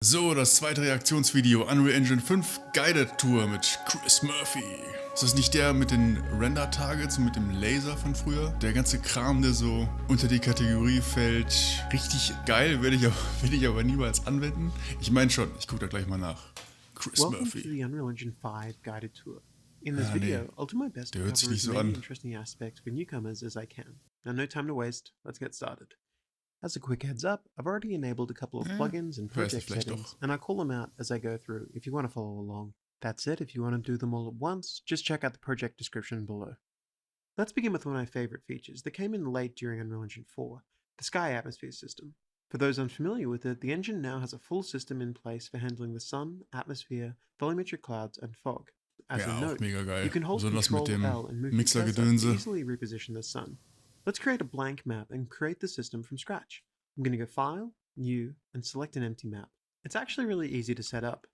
So, das zweite Reaktionsvideo, Unreal Engine 5 Guided Tour mit Chris Murphy. Ist das nicht der mit den Render-Targets und mit dem Laser von früher? Der ganze Kram, der so unter die Kategorie fällt. Richtig geil, will ich aber niemals anwenden. Ich meine schon, ich gucke da gleich mal nach. Chris Welcome Murphy. to the Unreal Engine 5 guided tour. In this Nee, video, I'll do my best to der hört sich cover nicht as so many an. interesting aspects for newcomers as I can. Now, no time to waste, let's get started. As a quick heads up, I've already enabled a couple of plugins and ich weiß nicht, project vielleicht settings, doch. and I'll call them out as I go through if you want to follow along. That's it, if you want to do them all at once, just check out the project description below. Let's begin with one of my favorite features that came in late during Unreal Engine 4, the sky atmosphere system. For those unfamiliar with it, the engine now has a full system in place for handling the sun, atmosphere, volumetric clouds, and fog. As a Ja, auch note, mega geil. you can hold Besonders mit Ctrl dem L and move your cursor to Mixer-Gedönse. easily reposition the sun. Let's create a blank map and create the system from scratch. I'm going to go File, New, and select an empty map. It's actually really easy to set up.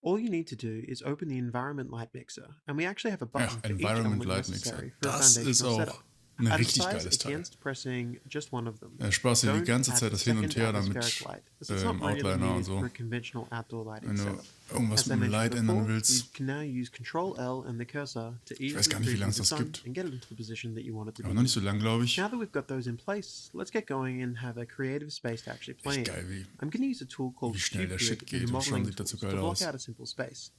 All you need to do is open the Environment Light Mixer, and we actually have a button for each Environment element Light Mixer. necessary for a Das ist foundational auch setup. ein Add a richtig size geiles Teil. against pressing just one of them. Er sparst ja die Don't ganze add Zeit the das Hin und second Her da atmospheric mit light, as it's not really Outliner und needed so. for a conventional outdoor lighting Wenn du setup. irgendwas As I mit dem mentioned Light before, ändern you willst. can now use Ctrl L and the cursor to Ich weiß easily gar nicht, wie lange es preview the das sun gibt. and get it into the position that you want it to be Aber noch nicht in. so lang, glaube ich. Now that we've got those in place, let's get going and have a creative space to actually play Echt in. geil, I'm going to use a tool called wie schnell der Cube Shit Grid in geht the und schon modeling sieht das so tools to geil block aus. out a simple space.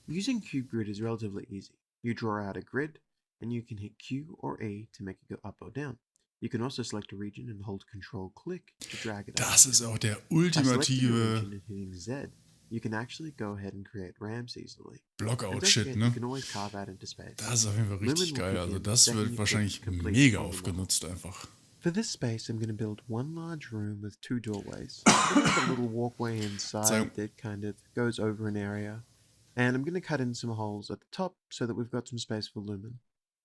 Using Cube Grid is relatively easy. You draw out a grid, and you can hit Q or E to make it go up or down. You can also select a region and hold Control-Click to drag it up. Das ist auch der By selecting a ultimative region and hitting Z, you can actually go ahead and create ramps easily. And don't Blockout-Shit, forget, ne? you can always carve out into space. Das ist auf jeden Fall richtig Lumen will geil. kick Also in the das second wird you wahrscheinlich click complete mega on the oft model. genutzt einfach. For this space, I'm going to build one large room with two doorways. I'm going to have a little walkway inside that kind of goes over an area. And I'm going to cut in some holes at the top so that we've got some space for Lumen.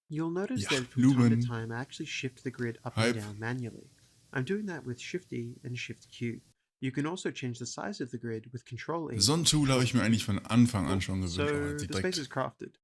You'll notice Ja, that from time Lumen. to time I actually shift the grid up and down manually. I'm doing that with Shift E and Shift Q. You can also change the size of the grid with Control E. So ein Tool habe ich mir eigentlich von Anfang an schon gewünscht. So the space is crafted.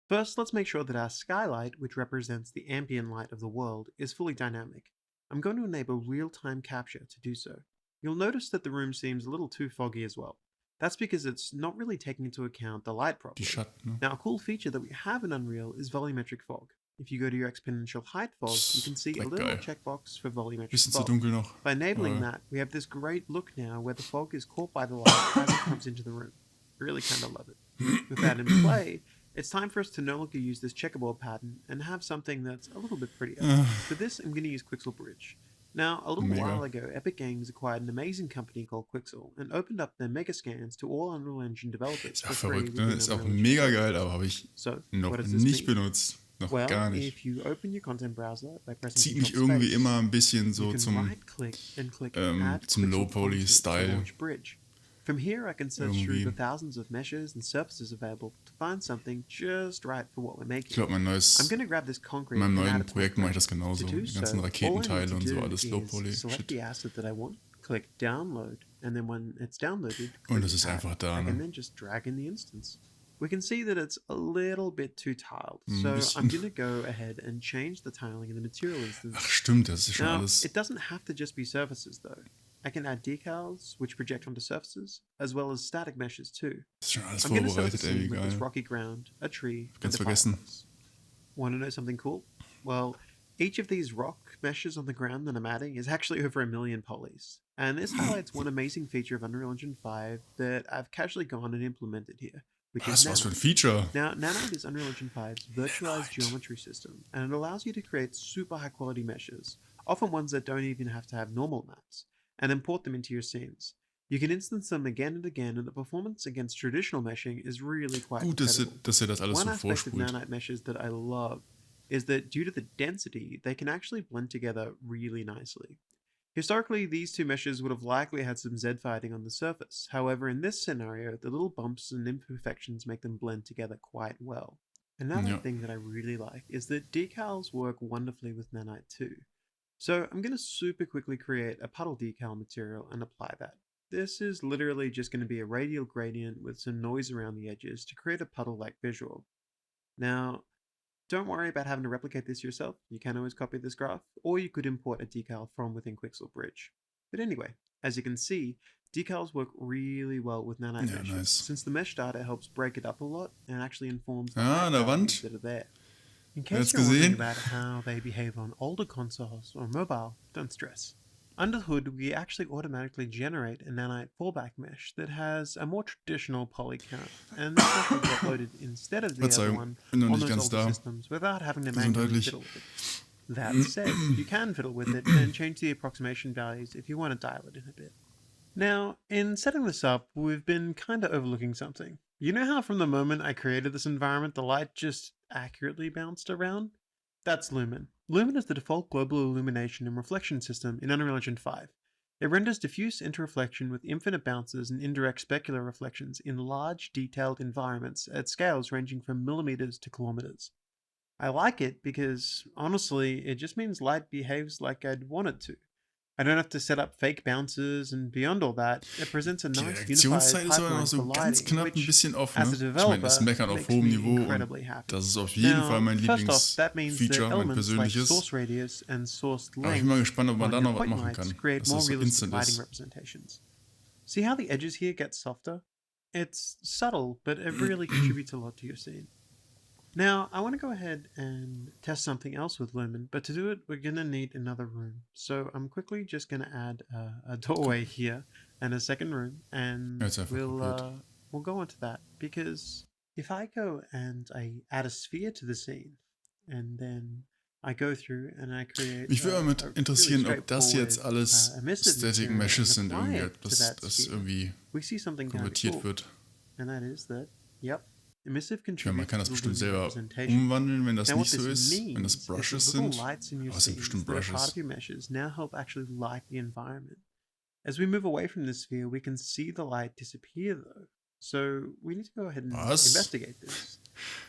First, let's make sure that our skylight, which represents the ambient light of the world, is fully dynamic. I'm going to enable real-time capture to do so. You'll notice that the room seems a little too foggy as well. That's because it's not really taking into account the light properly. Die Schatten, ne? Now, a cool feature that we have in Unreal is volumetric fog. If you go to your exponential height fog, you can see a little geil. checkbox for volumetric Bisschen zu fog. dunkel noch. By enabling that, we have this great look now where the fog is caught by the light as it comes into the room. I really kind of love it. With that in play, it's time for us to no longer use this checkerboard pattern and have something that's a little bit prettier. For this, I'm going to use Quicksilver Bridge. Now, a little while ago, Epic Games acquired an amazing company called Quixel and opened up their mega scans to all Unreal Engine developers Ist for auch free verrückt, within ne? Ist auch Unreal Engine mega Spiel. geil, aber habe ich So, noch what does this nicht mean? benutzt. Noch Well, gar nicht. if you open your content browser by pressing Zieht mich Control irgendwie Space, immer ein bisschen so you can zum right-click and click Add zum Quicksilver Low-Poly Content to Style. launch Bridge. From here, I can search through Irgendwie. the thousands of meshes and surfaces available to find something just right for what we're Ich making. glaube, I'm going to grab this in concrete meinem and add neuen it to my Projekt mache ich das project. genauso. To do Die ganzen so, all I need Raketenteile to und so, do alles is Low-Poly. select Shit. the asset that I want, click Download, and then when it's downloaded, Und click es ist Add. einfach da, I can ne? then just drag in the instance. We can see that it's a little bit too tiled, so bisschen. I'm going to go ahead and change the tiling in the material instance. Ach stimmt, das ist schon Now, alles. it doesn't have to just be surfaces though. I can add decals, which project onto surfaces, as well as static meshes too. Das ist schon alles I'm going to set the vorbereitet, ey, scene wie with this geil. rocky ground, a tree, Ganz and a vergessen. fireplace. Want to know something cool? Well, each of these rock meshes on the ground that I'm adding is actually over 1 million polys. And this highlights one amazing feature of Unreal Engine 5 that I've casually gone and implemented here, which is Was für ein Nanite. Feature. Now, Nanite is Unreal Engine 5's virtualized geometry system, and it allows you to create super high quality meshes, often ones that don't even have to have normal maps, and import them into your scenes. You can instance them again and again, and the performance against traditional meshing is really quite Gut, incredible. dass er das alles One so aspect of vorspult. Nanite meshes that I love is that due to the density, they can actually blend together really nicely. Historically, these two meshes would have likely had some Z fighting on the surface. However, in this scenario, the little bumps and imperfections make them blend together quite well. Another Ja. thing that I really like is that decals work wonderfully with Nanite too. So I'm going to super quickly create a puddle decal material and apply that. This is literally just going to be a radial gradient with some noise around the edges to create a puddle-like visual. Now, don't worry about having to replicate this yourself. You can always copy this graph, or you could import a decal from within Quicksilver Bridge. But anyway, as you can see, Decals work really well with Nanite Ja, meshes, nice. since the mesh data helps break it up a lot and actually informs the Ah, height an der values Wand. that are there. In Wer hat's case you're wondering gesehen? about how they behave on older consoles or mobile, don't stress. Under the hood, we actually automatically generate a Nanite fallback mesh that has a more traditional poly count, and this mesh will be uploaded instead of the other Verzeihung, one bin noch on nicht those ganz older da. systems without having to manually Gesundheitlich. fiddle with it. That said, you can fiddle with it and change the approximation values if you want to dial it in a bit. Now, in setting this up, we've been kinda overlooking something. You know how from the moment I created this environment, the light just accurately bounced around? That's Lumen. Lumen is the default global illumination and reflection system in Unreal Engine 5. It renders diffuse interreflection with infinite bounces and indirect specular reflections in large, detailed environments at scales ranging from millimeters to kilometers. I like it because, honestly, it just means light behaves like I'd want it to. I don't have to set up fake bounces, and beyond all that, it presents a Die nice unified Reaktionszeit ist aber noch pipeline for so ganz lighting, knapp ein which, bisschen off, as ne? a Ich meine, developer, es meckern auf makes hohem me Niveau und incredibly happy. das ist auf jeden Fall Now, mein first off, that means that Lieblingsfeature, mein elements like persönliches. source radius and source Aber ich bin mal length gespannt, ob man da on your noch was point machen lights kann, create dass more das so realistic instant lighting ist. representations. See how the edges here get softer? It's subtle, but it really contributes a lot to your scene. Now, I want to go ahead and test something else with Lumen, but to do it, we're going to need another room. So I'm quickly just going to add a doorway here and a second room, and Ja, jetzt einfach kopiert. we'll go into that. Because if I go and I add a sphere to the scene, and then I go through and I create Mich würde mal a interessieren, really ob das jetzt straightforward alles emissive Static material Meshes and sind, apply irgendwie, it to dass that das sphere, irgendwie we see something kind of konvertiert cool. wird. And that is that, yep, emissive Ich meine, man contributes kann das to the bestimmt Lumen selber representation. umwandeln, wenn das Now, what nicht so this ist, wenn das means is Brushes the little sind. lights in your Aber es sind scenes bestimmt that are part Brushes. of your meshes now help actually light the environment. As we move away from the sphere, we can see the light disappear though. So we need to go ahead and Was? investigate this.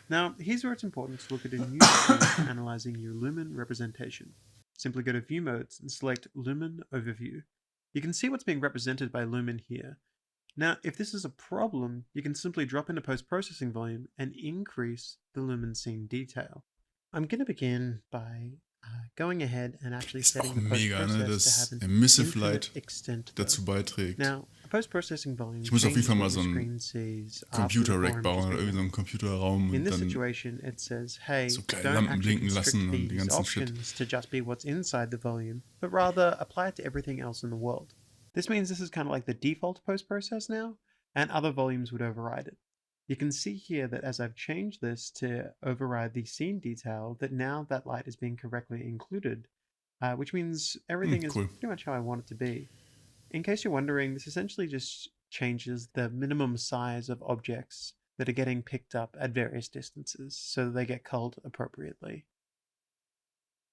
Now, here's where it's important to look at a new tool for analyzing your Lumen representation. Simply go to View Modes and select Lumen Overview. You can see what's being represented by Lumen here. Now, if this is a problem, you can simply drop into post-processing volume and increase the Lumen scene detail. I'm going to begin by going ahead and actually Ist setting auch the mega, ne, post-process to dass have an Emissive infinite Light extent though. dazu beiträgt. Now, a post-processing volume Ich muss auf jeden changes Fall mal what so your einen screen sees after the Computer-Rack form bauen just oder irgendwie so began. einen Computerraum In und this dann situation, it says, hey, so kleine don't Lampen actually blinken lassen constrict und die these ganzen Shit. options to just be what's inside the volume, but rather apply it to everything else in the world. This means this is kind of like the default post-process now, and other volumes would override it. You can see here that as I've changed this to override the scene detail, that now that light is being correctly included, which means everything is Cool. pretty much how I want it to be. In case you're wondering, this essentially just changes the minimum size of objects that are getting picked up at various distances so that they get culled appropriately.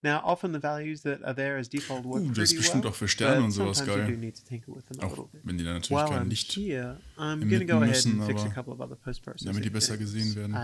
Now, often the values that are there as default work Das ist pretty bestimmt well, auch für Sterne but und sowas sometimes you do geil. need to tinker with them a Auch little bit. wenn die dann natürlich While kein I'm Licht here, I'm going to emitten go ahead müssen, and fix a aber couple of other post-processing damit die besser things. gesehen werden.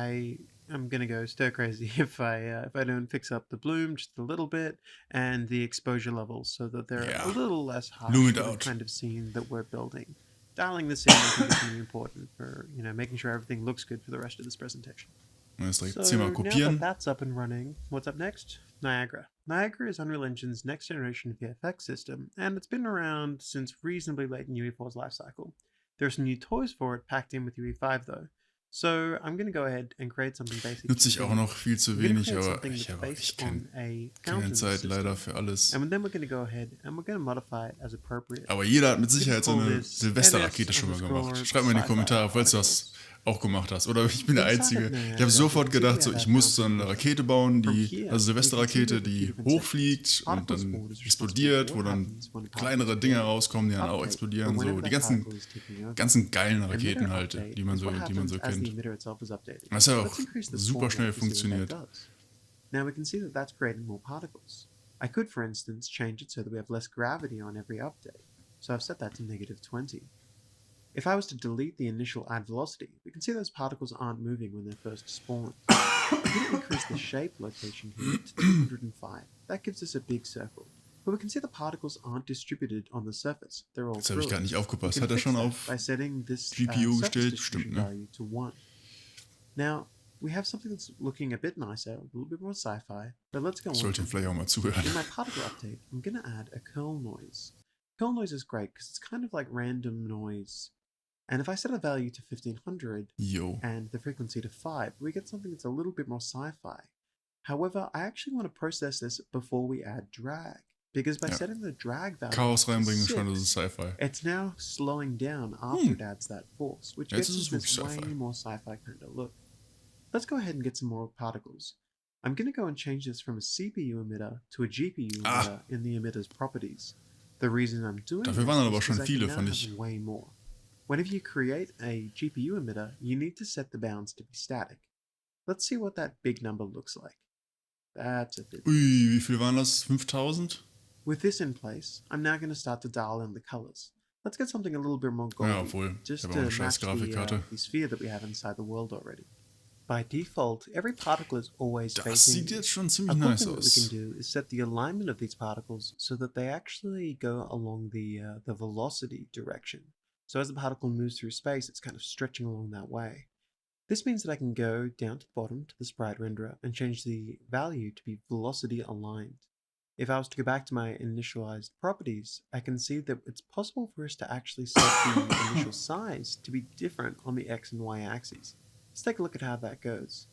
I'm going to go stir crazy if I don't fix up the bloom just a little bit and the exposure levels so that they're Yeah. a little less harsh Loom for it the out. kind of scene that we're building. Dialing this in I think is really important for making sure everything looks good for the rest of this presentation. Und jetzt direkt So 10-mal now kopieren. that that's up and running, what's up next? Niagara. Niagara is Unreal Engine's next generation VFX system, and it's been around since reasonably late in UE4's lifecycle. There are some new toys for it packed in with UE5 though. So I'm going to go ahead and create something basic. Nutze ich auch noch viel zu I'm gonna wenig, create aber something ich that's habe auch based echt on a keine fountain Zeit system. leider für alles. And then we're going to go ahead and we're going to modify it as appropriate. Aber jeder hat mit Sicherheit so eine this Silvesterrakete schon mal gemacht. Schreib mal in die Kommentare, falls du das auch gemacht hast. Oder ich bin der Einzige. Ich habe sofort gedacht, so, ich muss so eine Rakete bauen, also Silvesterrakete, die hochfliegt und dann explodiert, wo dann kleinere Dinger rauskommen, die dann auch explodieren. So die ganzen geilen Raketen halt, die man so kennt. Das hat auch super schnell funktioniert. Now we can see that that's creating more particles. I could, for instance, change it so that we have less gravity on every update. So I've set that to -20. If I was to delete the initial add velocity, we can see those particles aren't moving when they're first spawned. I'm going to increase the shape location here to 205. That gives us a big circle. But we can see the particles aren't distributed on the surface. They're all Das habe ich gar nicht aufgepasst. We Hat can er schon fix auf that by setting this GPU surface gestellt? distribution Stimmt, ne? value to 1. Now, we have something that's looking a bit nicer, a little bit more sci-fi, but let's go on. Sollte vielleicht auch mal zuhören. In my particle update, I'm going to add a curl noise. Curl noise is great because it's kind of like random noise. And if I set a value to 1500 Jo. and the frequency to 5, we get something that's a little bit more sci-fi. However, I actually want to process this before we add drag, because by setting the drag value Chaos to reinbringen 6, schon, das ist Sci-Fi. it's now slowing down after it adds that force, which Jetzt gets ist us es this wirklich way Sci-Fi. more sci-fi kind of look. Let's go ahead and get some more particles. I'm going to go and change this from a CPU emitter to a GPU emitter in the emitter's properties. The reason I'm doing Dafür waren dann aber this schon is because I viele, can now fand have ich. way more. Whenever you create a GPU emitter, you need to set the bounds to be static. Let's see what that big number looks like. That's a bit. Ui, wie viel waren das? 5000? With this in place, I'm now going to start to dial in the colors. Let's get something a little bit more goldy, Ja, obwohl, just ich habe to auch eine scheiß match Grafikkarte. the sphere that we have inside the world already. By default, every particle is always Das facing. sieht jetzt schon A ziemlich cool nice thing that we can aus. do is set the alignment of these particles so that they actually go along the velocity direction. So as the particle moves through space, it's kind of stretching along that way. This means that I can go down to the bottom to the sprite renderer and change the value to be velocity aligned. If I was to go back to my initialized properties, I can see that it's possible for us to actually set the initial size to be different on the X and Y axes. Let's take a look at how that goes.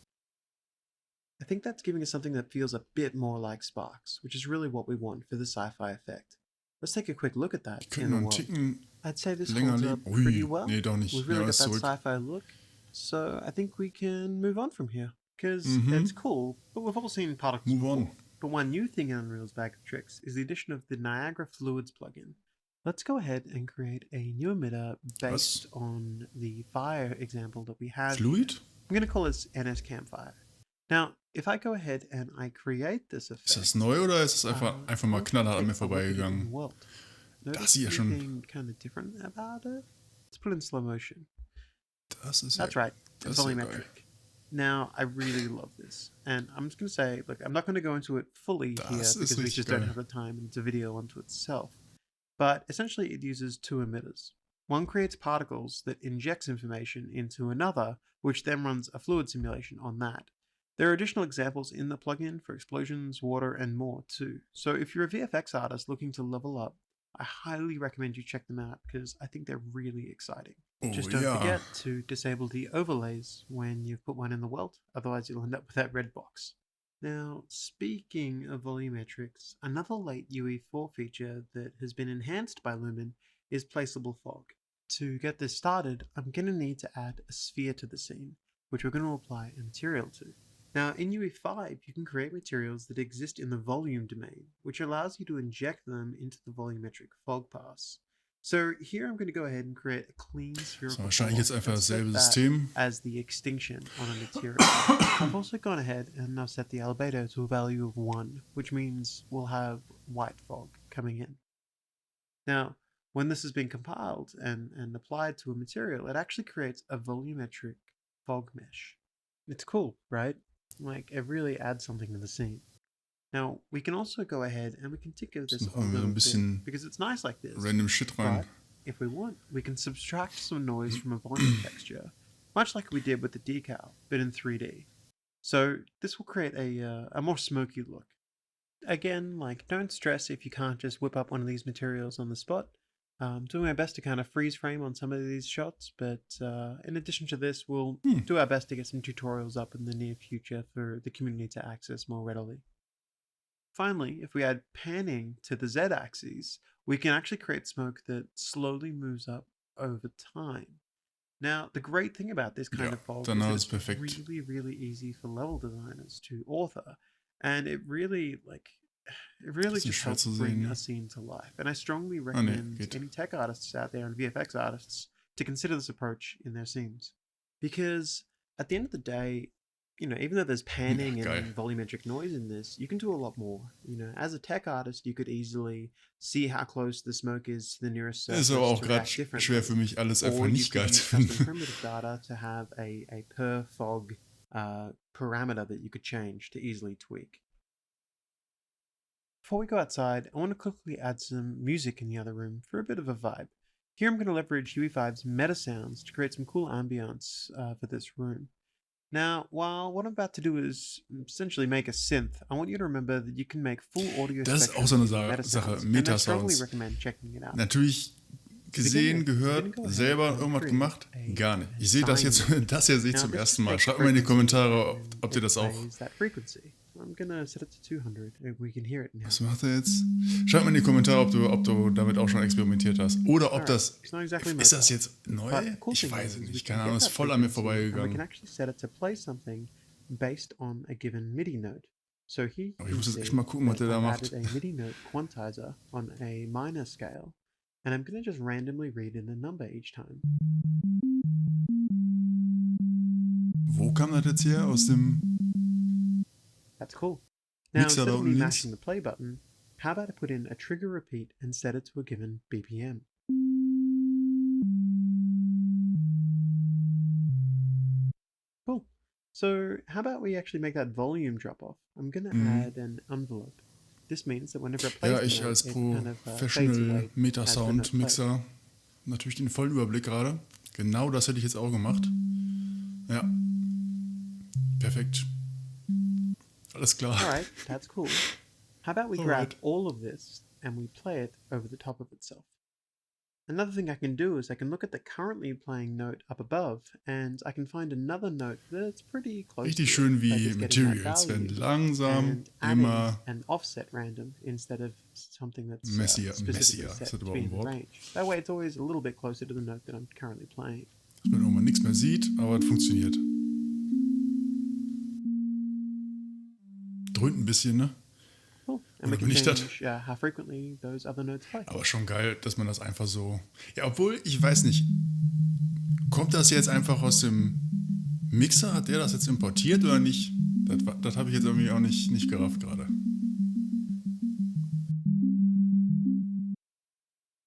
I think that's giving us something that feels a bit more like sparks, which is really what we want for the sci-fi effect. Let's take a quick look at that Die in könnten the noch einen world. Ticken I'd say this länger holds up leben. pretty Ui, well. nee, doch nicht. We've Ja, really got ist that zurück. sci-fi look, so I think we can move on from here, because it's cool, but we've all seen particles Move before. on. But one new thing in Unreal's bag of tricks is the addition of the Niagara Fluids plugin. Let's go ahead and create a new emitter based on the fire example that we have. Fluid? I'm going to call this NS Campfire. Now, if I go ahead and I create this effect, Ist das neu oder ist es einfach mal knallhart an mir vorbeigegangen? Das sieht ja schon. Anything kind of different about it? Let's put it in slow motion. That's right. That's It's volumetric. Now, I really love this. And I'm just going to say, look, I'm not going to go into it fully here because we just don't have the time and it's a video unto itself. But essentially, it uses two emitters. One creates particles that injects information into another, which then runs a fluid simulation on that. There are additional examples in the plugin for explosions, water, and more too. So if you're a VFX artist looking to level up, I highly recommend you check them out because I think they're really exciting. Just don't forget to disable the overlays when you've put one in the world, otherwise you'll end up with that red box. Now, speaking of volumetrics, another late UE4 feature that has been enhanced by Lumen is Placeable Fog. To get this started, I'm going to need to add a sphere to the scene, which we're going to apply a material to. Now, in UE5, you can create materials that exist in the volume domain, which allows you to inject them into the volumetric fog pass. So here I'm going to go ahead and create a clean spherical wahrscheinlich jetzt einfach dasselbe System. as the extinction on a material. I've also gone ahead and I've set the albedo to a value of 1, which means we'll have white fog coming in. Now, when this has been compiled and applied to a material, it actually creates a volumetric fog mesh. It's cool, right? Like, it really adds something to the scene. Now, we can also go ahead and we can tinker this a little bit because it's nice like this. Random shit rein. But if we want, we can subtract some noise from a volume texture, much like we did with the decal, but in 3D. So this will create a more smoky look. Again, like, don't stress if you can't just whip up one of these materials on the spot. I'm doing my best to kind of freeze frame on some of these shots, but in addition to this, we'll do our best to get some tutorials up in the near future for the community to access more readily. Finally, if we add panning to the Z-axis, we can actually create smoke that slowly moves up over time. Now, the great thing about this kind of fog is that it's really, really easy for level designers to author, and it really just helps bring a scene to life. And I strongly recommend any tech artists out there and VFX artists to consider this approach in their scenes. Because at the end of the day, you know, even though there's panning and volumetric noise in this, you can do a lot more. You know, as a tech artist, you could easily see how close the smoke is to the nearest surface. Ist aber auch gerade schwer für mich, alles einfach nicht geil zu finden. Primitive data to have a per fog parameter that you could change to easily tweak. Before we go outside, I want to quickly add some music in the other room for a bit of a vibe. Here I'm going to leverage UE5's meta sounds to create some cool ambience for this room. Now, while what I'm about to do is essentially make a synth, I want you to remember that you can make full audio Das ist auch so spectrums eine using Sache, Metasounds, and I strongly Metasounds. recommend checking it out. Natürlich To begin gesehen, with, we're gehört, going to go ahead selber and irgendwas create gemacht? Gar nicht. Ich sehe das sine jetzt, wave. das hier sehe ich Now, zum this ersten just Mal. takes Schreibt mal in die frequency Kommentare, and ob ihr it das auch... plays that frequency. I'm gonna set it to 200. We can hear it now. Was macht er jetzt? Schreibt mal in die Kommentare, ob du damit auch schon experimentiert hast. Oder ob das... It's not exactly Ist das mobile, jetzt neu? but the cool Ich thing weiß is es we nicht. can Keine Ahnung, get ist that voll an mir frequency and we can vorbeigegangen. actually set it to play something based on a given MIDI note. So here you Aber ich can muss jetzt see echt mal gucken, was that der da I've macht. added a MIDI note quantizer on a minor scale, and I'm going to just randomly read in the number each time. Wo kam das jetzt her? Aus dem... That's cool. Now, Mixer instead da of me unten links? mashing the play button, how about I put in a trigger repeat and set it to a given BPM? Cool. So how about we actually make that volume drop off? I'm going to add an envelope. This means that whenever it plays Ja, the ich note, als it kind of fades away Professional as the note Metasound plays. Mixer natürlich den vollen Überblick gerade. Genau das hätte ich jetzt auch gemacht. Ja. Perfekt. Alles klar. Alright, that's cool. How about we grab Alright. all of this and we play it over the top of itself? Another thing I can do is I can look at the currently playing note up above and I can find another note that's pretty close Richtig to schön it by wie just getting that Materials, wenn value langsam and adding immer an offset random instead of something that's messier, specifically ist set das to überhaupt be ein in the Wort? range. That way it's always a little bit closer to the note that I'm currently playing. Dass man irgendwann nichts mehr sieht, aber es funktioniert. Dröhnt ein bisschen, ne? Cool. And we Oder can bin ich das? change how frequently those other notes play. Aber schon geil, dass man das einfach so... Ja, obwohl, ich weiß nicht. Kommt das jetzt einfach aus dem Mixer? Hat der das jetzt importiert oder nicht? Das habe ich jetzt irgendwie auch nicht gerafft gerade.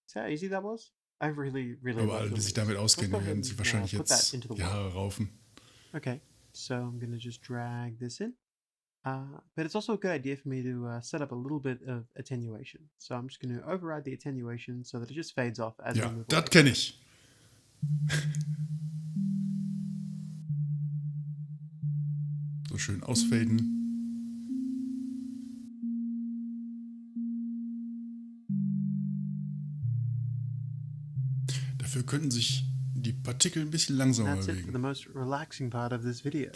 See how easy that was? I really Aber love alle, die the sich links. damit auskennen, Let's go werden ahead sich and, wahrscheinlich put that jetzt into the die world. Haare raufen. Okay, so I'm going to just drag this in. But it's also a good idea for me to set up a little bit of attenuation. So I'm just going to override the attenuation so that it just fades off as Ja, we move das away. kenne ich. So schön ausfaden. Dafür könnten sich die Partikel ein bisschen langsamer That's it for the bewegen. most relaxing part of this video.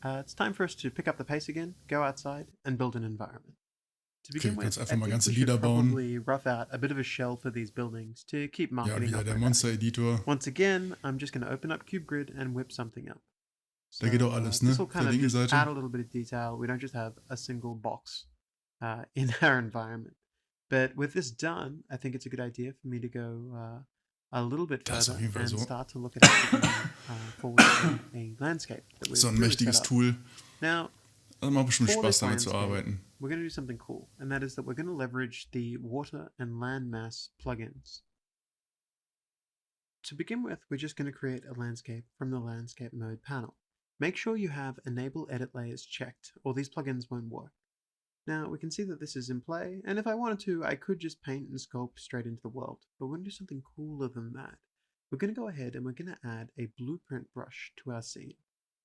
It's time for us to pick up the pace again, go outside, and build an environment. To begin Okay, with, kannst I einfach mal think ganze we should Lieder bauen. probably rough out a bit of a shell for these buildings to keep Ja, marketing wieder up der my back. Monster-Editor. Once again, I'm just going to open up CubeGrid and whip something up. Da geht auch alles, ne? This will Auf kind der of linken just Seite. add a little bit of detail. We don't just have a single box in our environment. But with this done, I think it's a good idea for me to go a little bit Das ist further auf jeden Fall and so. start to look at forward a landscape that we've So ein really mächtiges set up. Tool. Now, Also macht bestimmt for Spaß, this damit zu landscape, arbeiten. we're going to do something cool, and that is that we're going to leverage the water and landmass plugins. To begin with, we're just going to create a landscape from the landscape mode panel. Make sure you have enable edit layers checked, or these plugins won't work. Now we can see that this is in play, and if I wanted to, I could just paint and sculpt straight into the world, but we're going to do something cooler than that. We're going to go ahead and we're going to add a blueprint brush to our scene,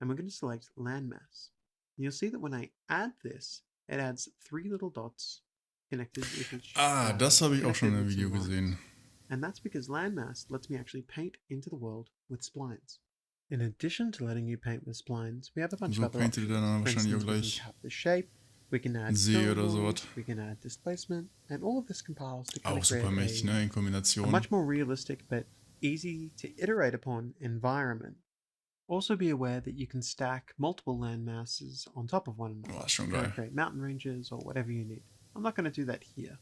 and we're going to select landmass. And you'll see that when I add this, it adds 3 little dots connected with each. Das habe ich auch schon in einem connected Video with some lines. gesehen. And that's because landmass lets me actually paint into the world with splines. In addition to letting you paint with splines, we have a bunch So of other paintet options. ihr dann For wahrscheinlich auch instance, we can gleich cap the shape, we can add See fill oder noise, sowas. we can add displacement, and all of this compiles to kind Auch of super create mächtig, ne? In a Kombination. much more realistic but easy to iterate upon environment. Also be aware that you can stack multiple land masses on top of one another Oh, ist schon to geil. create mountain ranges or whatever you need. I'm not going to do that here.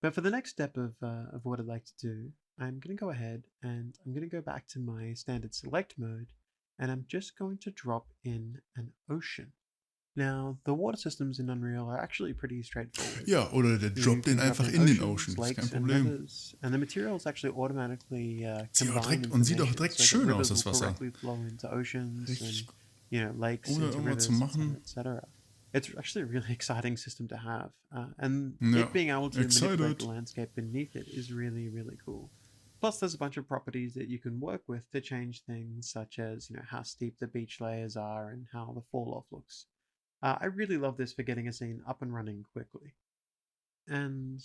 But for the next step of what I'd like to do, I'm going to go ahead and I'm going to go back to my standard select mode, and I'm just going to drop in an ocean. Now, the water systems in Unreal are actually pretty straightforward. Ja, oder der You droppt can den drop einfach in in den oceans, Ocean. Das ist kein lakes, and Problem. rivers, and the materials actually automatically Sieht auch combine direkt, und sieht auch information direkt so that schön aus, rivers das will Wasser. correctly flow into oceans Richtig. and, you know, lakes Ohne into irgendwas rivers, zu machen. etc. It's actually a really exciting system to have, and Ja, it being able to manipulate excited. the landscape beneath it is really, really cool. Plus, there's a bunch of properties that you can work with to change things, such as how steep the beach layers are and how the fall off looks. I really love this for getting a scene up and running quickly. And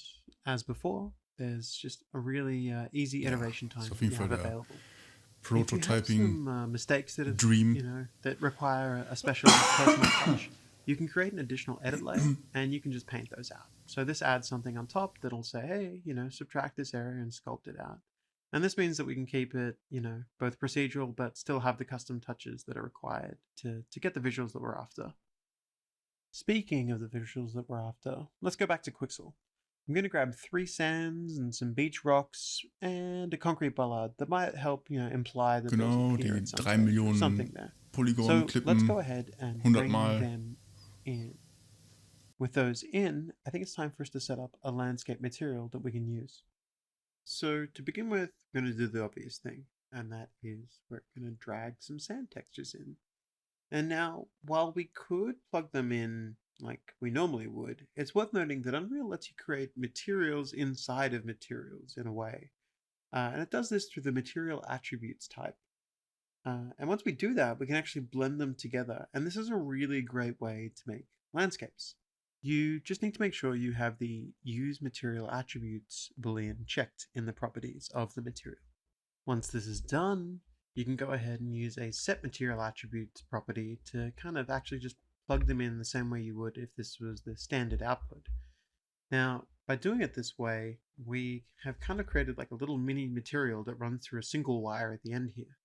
as before, there's just a really easy iteration time ist auf you jeden Fall have der available. Prototyping If you have some mistakes that have, Dream. that require a special personal touch, you can create an additional edit layer and you can just paint those out. So this adds something on top that'll say, hey, subtract this area and sculpt it out. And this means that we can keep it, both procedural, but still have the custom touches that are required to get the visuals that we're after. Speaking of the visuals that we're after, let's go back to Quixel. I'm going to grab 3 sands and some beach rocks and a concrete bollard that might help, imply that Genau, there's a pier die at some 3 stage, Millionen something there. So Polygon-Klippen let's go ahead and 100 bring Mal. them in. With those in, I think it's time for us to set up a landscape material that we can use. So to begin with, we're going to do the obvious thing, and that is we're going to drag some sand textures in. And now, while we could plug them in like we normally would, it's worth noting that Unreal lets you create materials inside of materials in a way. And it does this through the material attributes type. And once we do that, we can actually blend them together. And this is a really great way to make landscapes. You just need to make sure you have the use material attributes boolean checked in the properties of the material. Once this is done, you can go ahead and use a set material attributes property to kind of actually just plug them in the same way you would if this was the standard output. Now, by doing it this way, we have kind of created like a little mini material that runs through a single wire at the end here.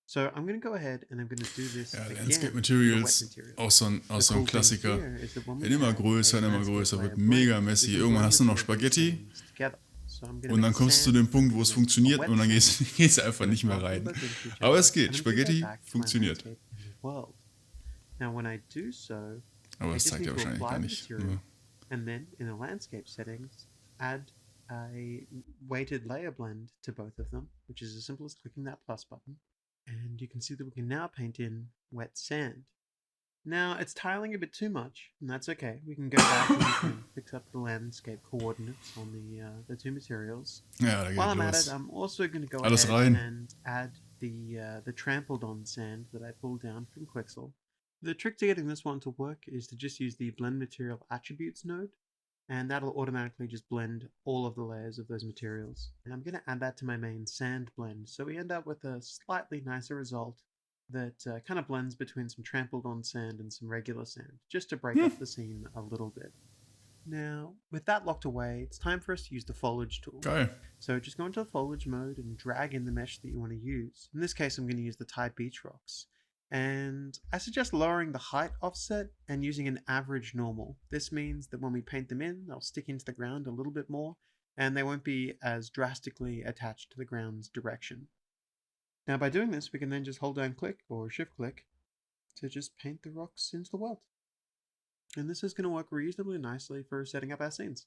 So I'm going to go ahead and I'm going to do this again. Landscape Materials, auch so ein Klassiker. Wird immer größer, wird mega messy. Irgendwann hast du noch Spaghetti und dann kommst du zu dem Punkt, wo es funktioniert und dann gehst du einfach nicht mehr rein. Aber es geht, Spaghetti funktioniert. Now when I do so, Aber das zeigt ja wahrscheinlich gar nicht. And then in the landscape settings, add a weighted layer blend to both of them, which is as simple as clicking that plus button. And you can see that we can now paint in wet sand. Now it's tiling a bit too much, and that's okay. We can go back and we can fix up the landscape coordinates on the 2 materials. Ja, da geht While I'm los. at it, I'm also going to go Alles ahead rein. and add the trampled on sand that I pulled down from Quixel. The trick to getting this one to work is to just use the blend material attributes node, and that'll automatically just blend all of the layers of those materials. And I'm going to add that to my main sand blend, so we end up with a slightly nicer result that kind of blends between some trampled on sand and some regular sand, just to break up the scene a little bit. Now, with that locked away, it's time for us to use the Foliage Tool. Geil. So just go into the Foliage mode and drag in the mesh that you want to use. In this case, I'm going to use the Thai beach rocks. And I suggest lowering the height offset and using an average normal. This means that when we paint them in, they'll stick into the ground a little bit more, and they won't be as drastically attached to the ground's direction. Now by doing this, we can then just hold down click or shift click to just paint the rocks into the world. And this is going to work reasonably nicely for setting up our scenes.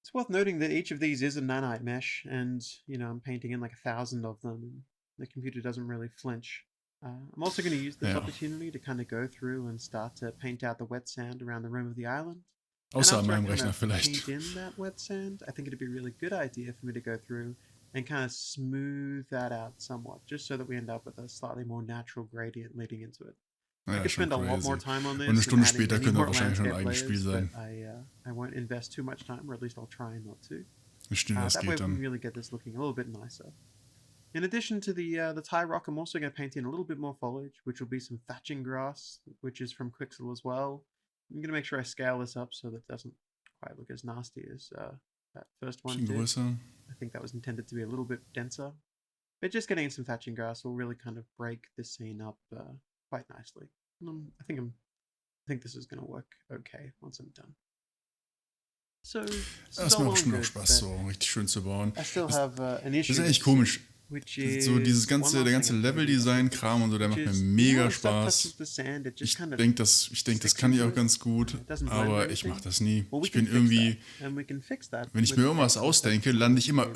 It's worth noting that each of these is a nanite mesh, and I'm painting in like 1,000 of them, and the computer doesn't really flinch. I'm also going to use this opportunity to kind of go through and start to paint out the wet sand around the rim of the island. Außer an meinem Rechner Rechner vielleicht. Paint in that wet sand, I think it'd be a really good idea for me to go through and kind of smooth that out somewhat, just so that we end up with a slightly more natural gradient leading into it. I could spend a lot more time on this. Und eine Stunde and adding später many könnte more wahrscheinlich schon ein landscape eigenes Spiel layers, sein. but I won't invest too much time, or at least I'll try not to. Wie schnell das That way geht we can dann. really get this looking a little bit nicer. In addition to the Thai rock, I'm also going to paint in a little bit more foliage, which will be some thatching grass, which is from Quixel as well. I'm going to make sure I scale this up so that it doesn't quite look as nasty as that first one Bisschen did. größer. I think that was intended to be a little bit denser. But just getting in some thatching grass will really kind of break this scene up quite nicely. And I think this is going to work okay once I'm done. So, Das so macht long bestimmt auch good, Spaß, but so richtig schön zu bauen. I still Das, have an das issue. ist eigentlich komisch. Which So is der ganze Level-Design-Kram und so, der macht mir mega Spaß. Ich denke, das kann ich auch ganz gut, aber ich mache das nie. Ich bin irgendwie, wenn ich mir irgendwas ausdenke, lande ich immer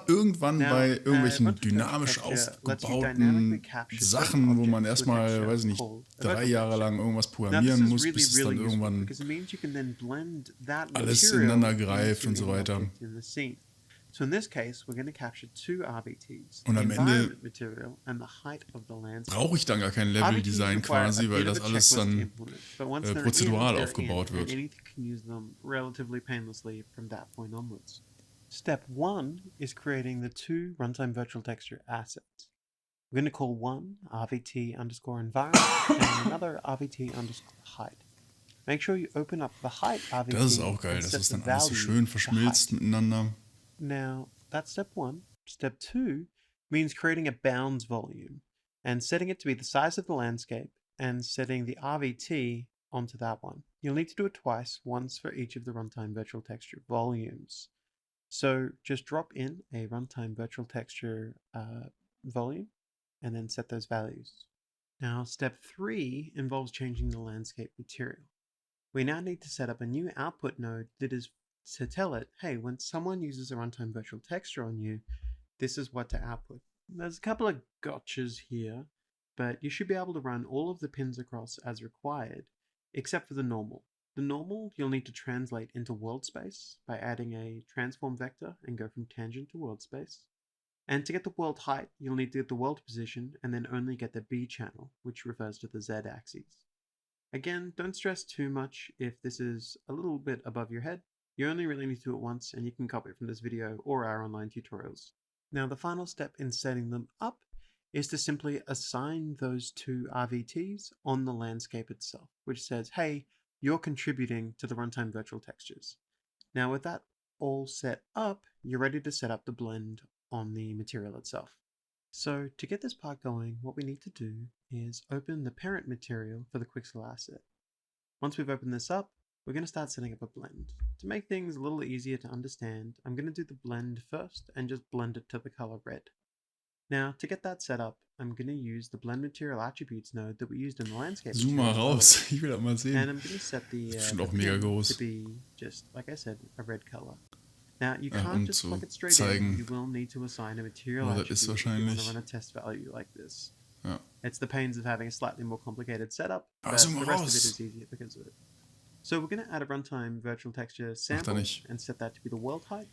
irgendwann bei irgendwelchen dynamisch aufgebauten Sachen, wo man erstmal, weiß ich nicht, 3 Jahre lang irgendwas programmieren muss, bis es dann irgendwann alles ineinander greift und so weiter. So in this case, we're going to capture two RVTs, Und the am Ende environment material and the height of the landscape. brauche ich dann gar kein RVTs Level-Design require a quasi, weil bit of das a alles checklist to dann implement, but once they're prozedural in, aufgebaut and wird. anything can use them relatively painlessly from that point onwards. Step 1 is creating the two runtime virtual texture assets. We're going to call one RVT underscore environment and another RVT underscore height. Make sure you open up the height RVT Das ist auch geil, and dass set das the dann alles so value schön to verschmilzt height. miteinander. Now, that's step 1. Step 2 means creating a bounds volume and setting it to be the size of the landscape and setting the RVT onto that one. You'll need to do it twice, once for each of the runtime virtual texture volumes. So just drop in a runtime virtual texture volume and then set those values. Now, step 3 involves changing the landscape material. We now need to set up a new output node that is to tell it, hey, when someone uses a runtime virtual texture on you, this is what to output. There's a couple of gotchas here, but you should be able to run all of the pins across as required, except for the normal. The normal you'll need to translate into world space by adding a transform vector and go from tangent to world space. And to get the world height, you'll need to get the world position and then only get the B channel, which refers to the Z axis. Again, don't stress too much if this is a little bit above your head. You only really need to do it once and you can copy it from this video or our online tutorials. Now the final step in setting them up is to simply assign those two RVTs on the landscape itself, which says, hey, you're contributing to the runtime virtual textures. Now with that all set up, you're ready to set up the blend on the material itself. So to get this part going, what we need to do is open the parent material for the Quicksilver asset. Once we've opened this up, we're going to start setting up a blend. To make things a little easier to understand, I'm going to do the blend first and just blend it to the color red. Now, to get that set up, I'm going to use the blend material attributes node that we used in the landscape. Zoom mal raus, ich will das mal sehen. And I'm going to set the, Bestimmt the auch mega pin groß. to be just, like I said, a red color. Now, you Ja, can't um just zu plug it straight zeigen, in. You will need to assign a material wo das ist attribute if you want wahrscheinlich. to run a test value like this. Ja. It's the pains of having a slightly more complicated setup, Aber but zoom the mal rest of it raus. is easier because of it. So we're going to add a runtime virtual texture Macht er sample nicht. and set that to be the world height.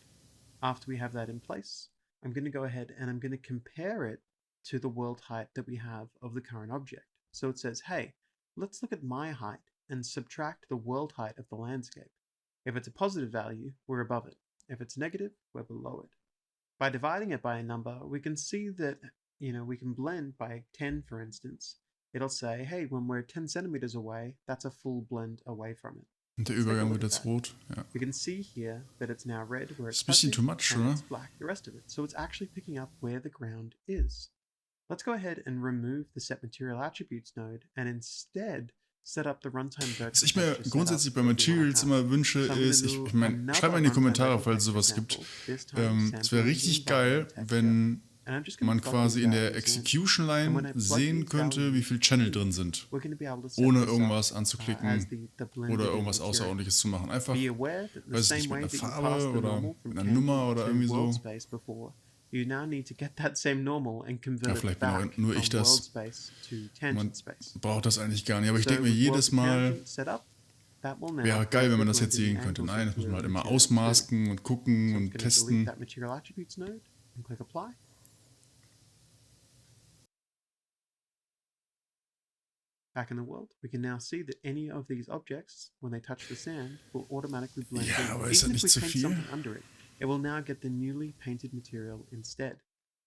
After we have that in place, I'm going to go ahead and I'm going to compare it to the world height that we have of the current object. So it says, hey, let's look at my height and subtract the world height of the landscape. If it's a positive value, we're above it. If it's negative, we're below it. By dividing it by a number, we can see that, we can blend by 10, for instance. It'll say, hey, when we're 10 centimeters away, that's a full blend away from it. Und der Let's take a Übergang look wird at jetzt that. rot. Ja. We can see here that it's now red where it's Ist ein bisschen touching, too much, and oder? it's black the rest of it. So it's actually picking up where the ground is. Let's go ahead and remove the set material attributes node and instead set up the runtime virtual Was ich mir texture grundsätzlich bei setup that we wanna Materials have. immer wünsche, So I'm gonna ist, do ich meine, another schreibt mal in die runtime Kommentare, virtual falls es sowas texture gibt. sample, this time Es wäre sampling the richtig geil, environment texture. wenn And I'm just gonna man plug quasi these in der values in. Execution And when Line I plug sehen these könnte, wie values viele Channel in, drin sind, we're gonna be able to set ohne this up, irgendwas as anzuklicken the blended oder in irgendwas material. Außerordentliches zu machen. Einfach, Be aware that the weiß ich same nicht, mit way einer that you Farbe passed the oder normal from mit einer Nummer tangent oder to irgendwie world so. space before, you now need to get that same normal and Ja, convert it vielleicht bin auch back nur ich from world das. space to Man tangent space. braucht das eigentlich gar nicht. Aber ich So denke mir with world jedes to Mal, tangent set up, that will now wäre geil, wenn man das perfectly jetzt blend in sehen the könnte. angles Nein, of das muss the man halt immer material too. ausmasken und gucken So I'm und going to delete testen. that material attributes node and click apply. Back in the world, we can now see that any of these objects, when they touch the sand, will automatically blend Ja, in. aber ist das Even if nicht we zu paint viel? something under it, it will now get the newly painted material instead.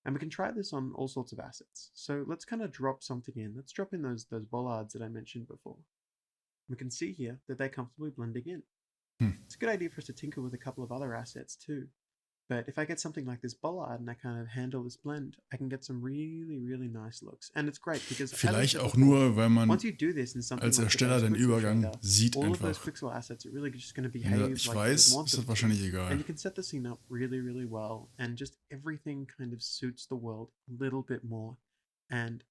And we can try this on all sorts of assets. So let's kind of drop something in. Let's drop in those bollards that I mentioned before. We can see here that they're comfortably blending in. It's a good idea for us to tinker with a couple of other assets too. But if I get something like this bollard and I kind of handle this blend, I can get some really, really nice looks. And it's great because Vielleicht auch nur, weil man once you do this in something als like the Ersteller base den Quicksilver Übergang shader, sieht all of those einfach. pixel assets are really just going to Wenn er behave das like weiß, you want ist them das to. wahrscheinlich egal. And you can set the scene up really, really well, and just everything kind of suits the world a little bit more. And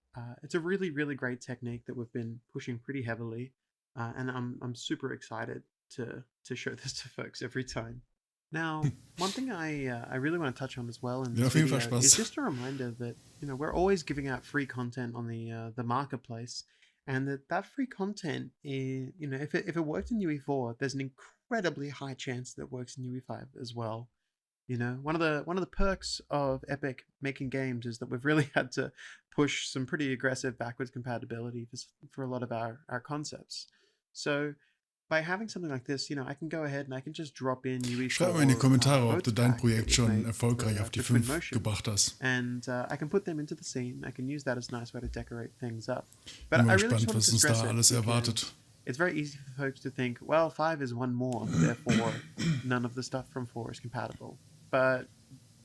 it's a really, really great technique that we've been pushing pretty heavily, and I'm super excited to show this to folks every time. Now, one thing I really want to touch on as well in Ja, this auf jeden video Fall Spaß. is just a reminder that we're always giving out free content on the marketplace, and that free content is if it worked in UE4, there's an incredibly high chance that it works in UE5 as well. You know, one of the perks of Epic making games is that we've really had to push some pretty aggressive backwards compatibility for a lot of our concepts. So by having something like this, you know, I can go ahead and I can just drop in Schreib mal in die UE4 Kommentare, ob du boats dein pack that Projekt was schon made erfolgreich auf die for Twin 5 Motion, gebracht hast. and I can put them into the scene. I can use that as a nice way to decorate things up. But Bin mal I really just gespannt, wanted was to uns stress da it alles because erwartet. it's very easy for folks to think, well, 5 is one more, therefore none of the stuff from 4 is compatible. But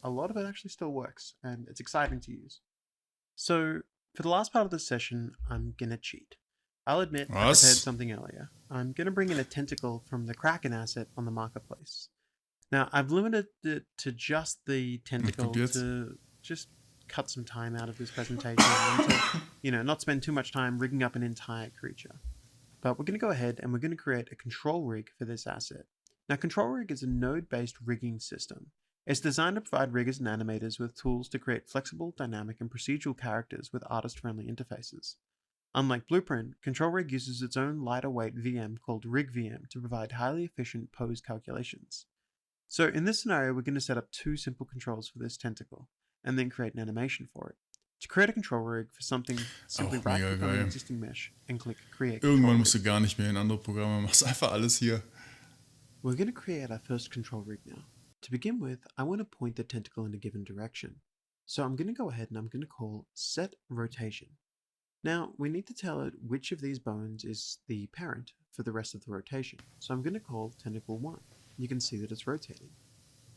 a lot of it actually still works, and it's exciting to use. So for the last part of this session, I'm gonna cheat. I'll admit I prepared Was? something earlier. I'm gonna bring in a tentacle from the Kraken asset on the marketplace. Now I've limited it to just the tentacle jetzt? to just cut some time out of this presentation and to, you know, not spend too much time rigging up an entire creature. But we're going to go ahead and we're going to create a control rig for this asset. Now, control rig is a node-based rigging system. It's designed to provide riggers and animators with tools to create flexible, dynamic, and procedural characters with artist-friendly interfaces. Unlike Blueprint, control rig uses its own lighter weight VM called RigVM to provide highly efficient pose calculations. So in this scenario, we're going to set up 2 simple controls for this tentacle, and then create an animation for it. To create a control rig for something, simply Auch mega right-click on an geil. existing mesh and click Create Irgendwann Control musst du Rig. gar nicht mehr in andere Programme, machst einfach alles hier. We're going to create our first control rig now. To begin with, I want to point the tentacle in a given direction. So I'm going to go ahead and I'm going to call set rotation. Now, we need to tell it which of these bones is the parent for the rest of the rotation. So I'm going to call tentacle 1. You can see that it's rotating.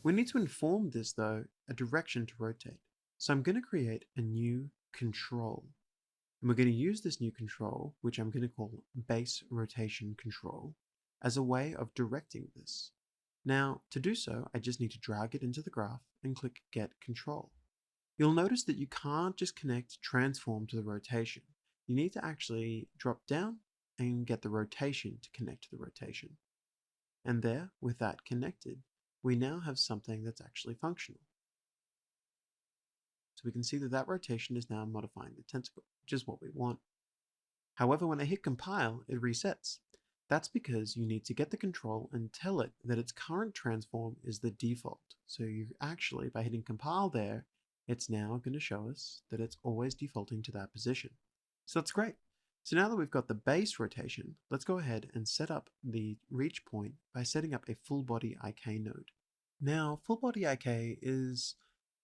We need to inform this, though, a direction to rotate. So I'm going to create a new control. And we're going to use this new control, which I'm going to call base rotation control, as a way of directing this. Now, to do so, I just need to drag it into the graph and click Get Control. You'll notice that you can't just connect transform to the rotation. You need to actually drop down and get the rotation to connect to the rotation. And there, with that connected, we now have something that's actually functional. So we can see that that rotation is now modifying the tentacle, which is what we want. However, when I hit compile, it resets. That's because you need to get the control and tell it that its current transform is the default. So you actually, by hitting compile there, it's now going to show us that it's always defaulting to that position. So that's great. So now that we've got the base rotation, let's go ahead and set up the reach point by setting up a full body IK node. Now, full body IK is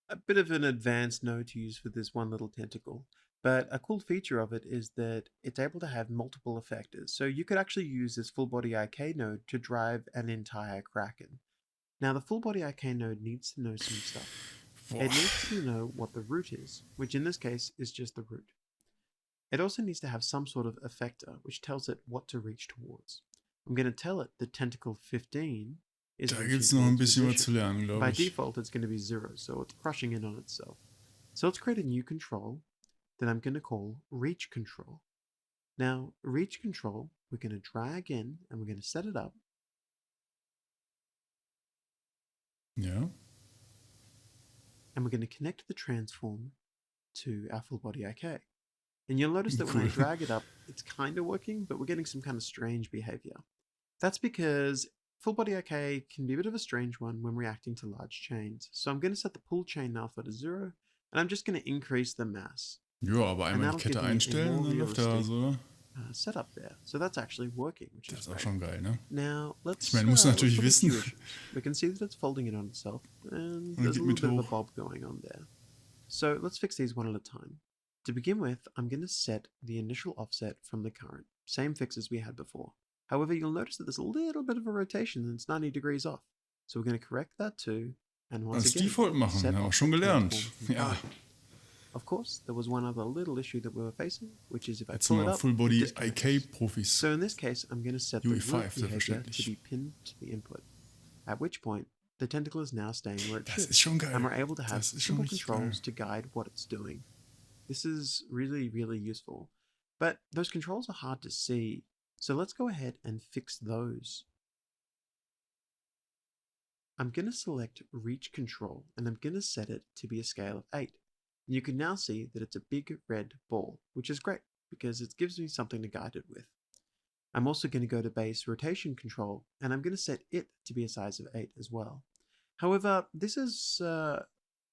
a bit of an advanced node to use for this one little tentacle, but a cool feature of it is that it's able to have multiple effectors. So you could actually use this full body IK node to drive an entire Kraken. Now, the full body IK node needs to know some stuff. It needs to know what the root is, which in this case is just the root. It also needs to have some sort of effector, which tells it what to reach towards. I'm going to tell it that tentacle 15 is Da reaching gibt's noch ein towards bisschen was position. zu lernen, glaube By ich. default, it's going to be 0, so it's crushing in on itself. So let's create a new control that I'm going to call reach control. Now, reach control, we're going to drag in and we're going to set it up. Ja. And we're going to connect the transform to our full body IK. And you'll notice that when I Cool. drag it up, it's kind of working, but we're getting some kind of strange behavior. That's because full body IK can be a bit of a strange one when reacting to large chains. So I'm going to set the pull chain alpha to 0, and I'm just going to increase the mass. Ja, aber And einmal that'll die Kette give me a einstellen more und dann läuft er realistic so. setup there. So that's actually working, which Das is ist auch great. schon geil, ne? Now, let's, Ich meine, muss natürlich look at wissen. Q issue. We can see that it's folding in on itself, and Und there's a geht little mit bit of a hoch. bob going on there. So let's fix these one at a time. To begin with, I'm going to set the initial offset from the current. Same fix as we had before. However, you'll notice that there's a little bit of a rotation and it's 90 degrees off. So we're going to correct that too. And once Als again, Default machen, set haben wir offset schon gelernt. transform from Ja. current. Of course, there was one other little issue that we were facing, which is if I Jetzt pull sind it wir up, Full it Body disconnects. IK-Profis. So in this case, I'm going to set the root UE5, behavior to selbstverständlich. be pinned to the input. At which point, the tentacle is now staying where it Das should. ist schon geil. And we're able to have Das ist schon simple richtig controls geil. to guide what it's doing. This is really, really useful. But those controls are hard to see. So let's go ahead and fix those. I'm going to select Reach Control and I'm going to set it to be a scale of 8. And you can now see that it's a big red ball, which is great because it gives me something to guide it with. I'm also going to go to Base Rotation Control and I'm going to set it to be a size of 8 as well. However, this is,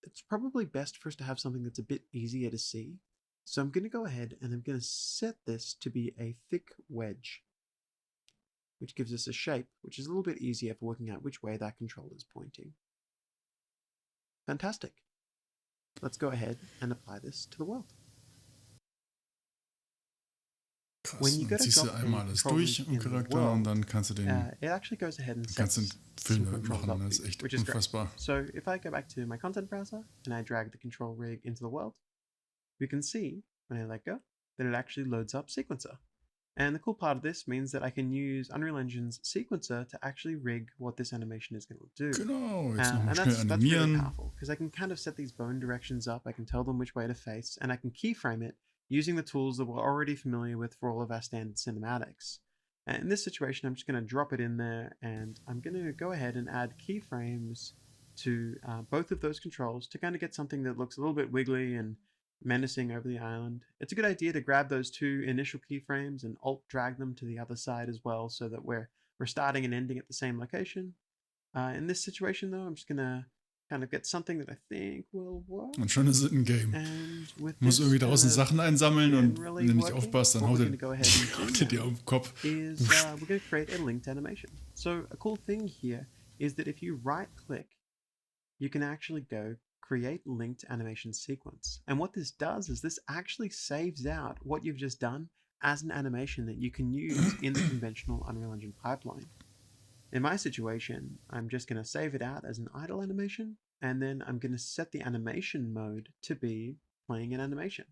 it's probably best for us to have something that's a bit easier to see. So I'm going to go ahead and I'm going to set this to be a thick wedge, which gives us a shape, which is a little bit easier for working out which way that controller is pointing. Fantastic. Let's go ahead and apply this to the world. Krass, dann ziehst du einmal alles durch im Charakter und dann kannst du den ganzen Film damit machen. Das ist echt unfassbar. So if I go back to my content browser and I drag the control rig into the world, we can see when I let go that it actually loads up Sequencer. And the cool part of this means that I can use Unreal Engine's Sequencer to actually rig what this animation is going to do. Genau, jetzt nochmal and schnell that's animieren. really powerful because I can kind of set these bone directions up. I can tell them which way to face, and I can keyframe it using the tools that we're already familiar with for all of our standard cinematics. And in this situation, I'm just going to drop it in there, and I'm going to go ahead and add keyframes to both of those controls to kind of get something that looks a little bit wiggly and menacing over the island. It's a good idea to grab those two initial keyframes and alt drag them to the other side as well, so that we're starting and ending at the same location. In this situation though, I'm just gonna kind of get something that I think will work. Und schon ist es ein Game. Muss irgendwie draußen Sachen einsammeln und wenn du nicht aufpasst, dann haut er dir auf den Kopf. We're going to create a linked animation. So a cool thing here is that if you right click, you can actually go create linked animation sequence. And what this does is this actually saves out what you've just done as an animation that you can use in the conventional Unreal Engine pipeline. In my situation, I'm just going to save it out as an idle animation, and then I'm going to set the animation mode to be playing an animation.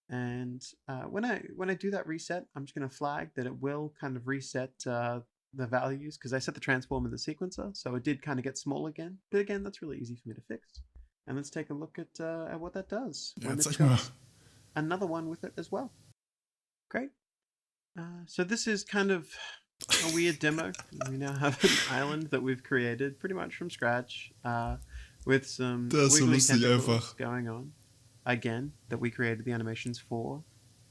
And when I do that reset, I'm just going to flag that it will kind of reset the values because I set the transform in the sequencer, so it did kind of get small again. But again, that's really easy for me to fix. And let's take a look at what that does. Ja, zeig mal. Another one with it as well. Great. So this is kind of a weird demo. We now have an island that we've created pretty much from scratch with some wiggly tentacles going on. Again, that we created the animations for.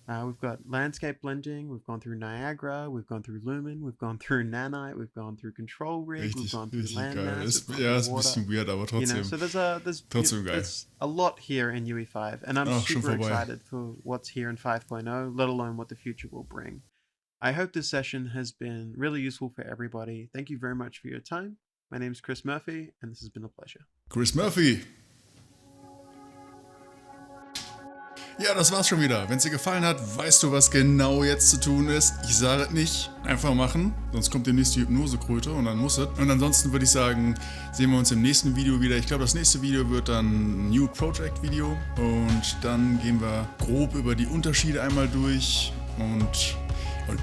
We've got landscape blending, we've gone through Niagara, we've gone through Lumen, we've gone through Nanite, we've gone through Control Rig, we've gone through landmass. Ist ein bisschen weird, aber trotzdem. You know, so there's a lot here in UE5, and I'm super excited for what's here in 5.0, let alone what the future will bring. I hope this session has been really useful for everybody. Thank you very much for your time. My name is Chris Murphy, and this has been a pleasure. Chris Murphy! Ja, das war's schon wieder. Wenn es dir gefallen hat, weißt du, was genau jetzt zu tun ist. Ich sage es nicht, einfach machen, sonst kommt demnächst die Hypnosekröte und dann muss es. Und ansonsten würde ich sagen, sehen wir uns im nächsten Video wieder. Ich glaube, das nächste Video wird dann ein New Project Video und dann gehen wir grob über die Unterschiede einmal durch und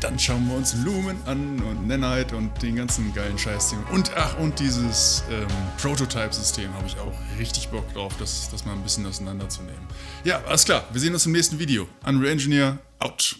dann schauen wir uns Lumen an und Nanite und den ganzen geilen Scheiß-Ding. Und dieses Prototype-System habe ich auch richtig Bock drauf, das mal ein bisschen auseinanderzunehmen. Ja, alles klar. Wir sehen uns im nächsten Video. Unreal Engineer, out.